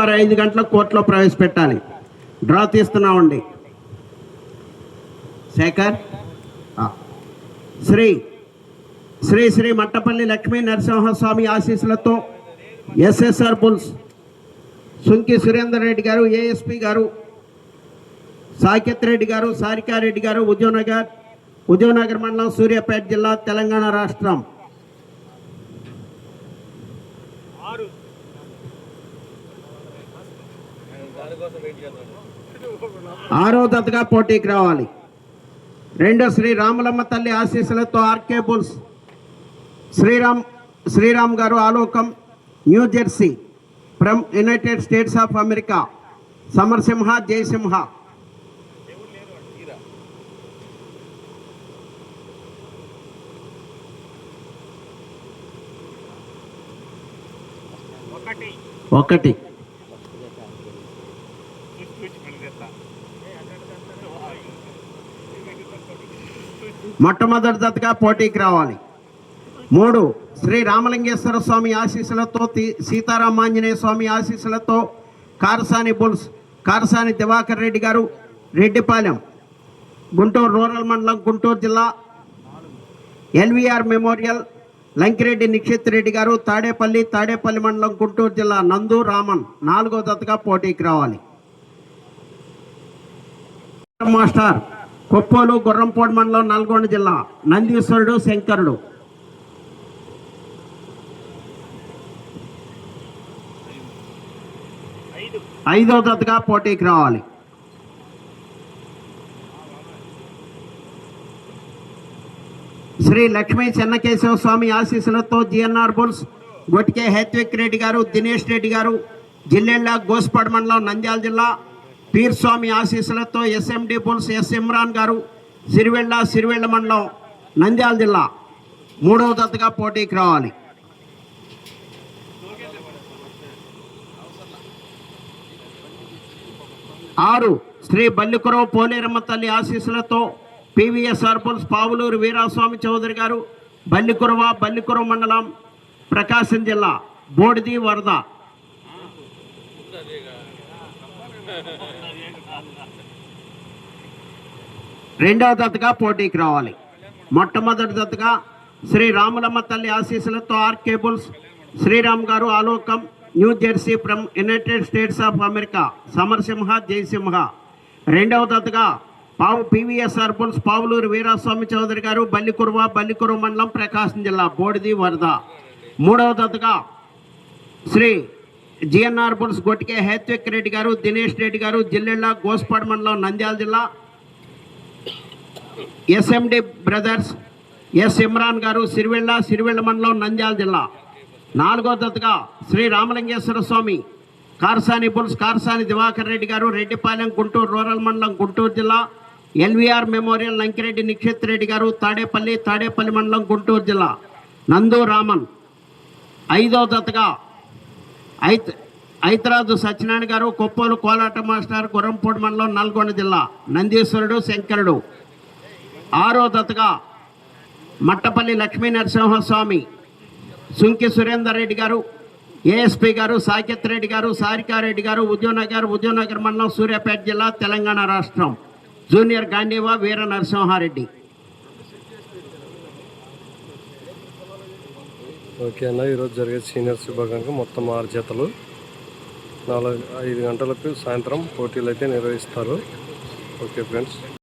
తెల్లవారు 5 గంటలకు కోర్టులో ప్రవేశపెట్టాలి. డ్రా తీస్తున్నామండి. శేఖర్. శ్రీ శ్రీ శ్రీ మట్టపల్లి లక్ష్మీ నరసింహస్వామి ఆశీస్సులతో ఎస్ఎస్ఆర్ బుల్స్ సుంకి సురేందర్ రెడ్డి గారు, ఏఎస్పీ గారు, సాకేత్ రెడ్డి గారు, సారికారెడ్డి గారు, ఉద్యోగనగర్ మండలం, సూర్యాపేట జిల్లా, తెలంగాణ రాష్ట్రం. 6వ జతగా పోటీకి రావాలి. 2 శ్రీ రామలమ్మ తల్లి ఆశీస్సులతో ఆర్కే బుల్స్ శ్రీరామ్ గారు, Alokam, New Jersey from United States of America, Samarasimha, Jayasimha. ఒకటి మొట్టమొదటి జతగా పోటీకి రావాలి. 3 శ్రీ రామలింగేశ్వర స్వామి ఆశీస్సులతో, సీతారామాంజనేయ స్వామి ఆశీస్సులతో కారసాని బుల్స్ కారసాని దివాకర్ రెడ్డి గారు, రెడ్డిపాలెం, గుంటూరు రూరల్ మండలం, గుంటూరు జిల్లా. ఎల్వీఆర్ మెమోరియల్ లంకిరెడ్డి నిక్షిత్ రెడ్డి గారు, తాడేపల్లి మండలం, గుంటూరు జిల్లా. నందు రామన్ 4వ జతగా పోటీకి రావాలి. మాస్టర్ కొప్పోలు గుర్రంపోడు మండలం, నల్గొండ జిల్లా. నందీశ్వరుడు, శంకరుడు. 5వ జతగా పోటీకి రావాలి. శ్రీ లక్ష్మీ చెన్నకేశవ స్వామి ఆశీస్సులతో జిఎన్ఆర్ బుల్స్ గొట్టికే హేత్విక్ రెడ్డి గారు, దినేష్ రెడ్డి గారు, జిల్లెళ్ళ, గోస్పాడు మండలం, నంద్యాల జిల్లా. పీర్ స్వామి ఆశీస్సులతో ఎస్ఎండి బుల్స్ ఎస్ ఇమ్రాన్ గారు, సిరివెళ్ళ మండలం, నంద్యాల జిల్లా. 3వ జతగా పోటీకి రావాలి. 6 శ్రీ బల్లికురవ పోలేరమ్మ తల్లి ఆశీస్సులతో పివిఎస్ఆర్ బుల్స్ పావులూరు వీరాస్వామి చౌదరి గారు, బల్లికురవ మండలం, ప్రకాశం జిల్లా. బోడిది వరద. 2వ జతగా పోటీకి రావాలి. మొట్టమొదటి జతగా శ్రీ రాములమ్మ తల్లి ఆశీస్సులతో ఆర్కే బుల్స్ శ్రీరామ్ గారు, Alokam, New Jersey from United States of America, Samarasimha, Jayasimha. 2వ జతగా పివిఎస్ఆర్ బుల్స్ పావులూరు వీరాస్వామి చౌదరి గారు, బల్లికురవ మండలం, ప్రకాశం జిల్లా. బోడిది వరద. 3వ జతగా శ్రీ జిఎన్ఆర్ బుల్స్ గొట్టికే హేత్విక్ రెడ్డి గారు, దినేష్ రెడ్డి గారు, జిల్లెళ్ళ, గోస్పాడు మండలం, నంద్యాల జిల్లా. ఎస్ఎండి బ్రదర్స్ ఎస్ ఇమ్రాన్ గారు, సిరివెళ్ళ మండలం, నంద్యాల జిల్లా. 4వ జతగా శ్రీ రామలింగేశ్వర స్వామి కారసాని బుల్స్ కారసాని దివాకర్ రెడ్డి గారు, రెడ్డిపాలెం, గుంటూరు రూరల్ మండలం, గుంటూరు జిల్లా. ఎల్వీఆర్ మెమోరియల్ లంకిరెడ్డి నిక్షిత్ రెడ్డి గారు, తాడేపల్లి మండలం, గుంటూరు జిల్లా. నందు రామన్. 5వ జతగా ఐతరాజు సత్యనారాయణ గారు, కొప్పోలు కోలాట మాస్టర్, గుర్రంపోడు మండలం, నల్గొండ జిల్లా. నందీశ్వరుడు, శంకరుడు. 6వ జతగా మట్టపల్లి లక్ష్మీ నరసింహస్వామి సుంకి సురేందర్ రెడ్డి గారు, ఏఎస్పీ గారు, సాకేత్ రెడ్డి గారు, సారికారెడ్డి గారు, ఉద్యోగనగర్ మండలం, సూర్యాపేట జిల్లా, తెలంగాణ రాష్ట్రం. జూనియర్ గాంధీవా వీర నరసింహారెడ్డి. ఓకే అన్న, ఈరోజు జరిగే సీనియర్స్ విభాగానికి మొత్తం 6 జతలు 5 గంటలకు సాయంత్రం పోటీలు అయితే నిర్వహిస్తారు. Okay friends.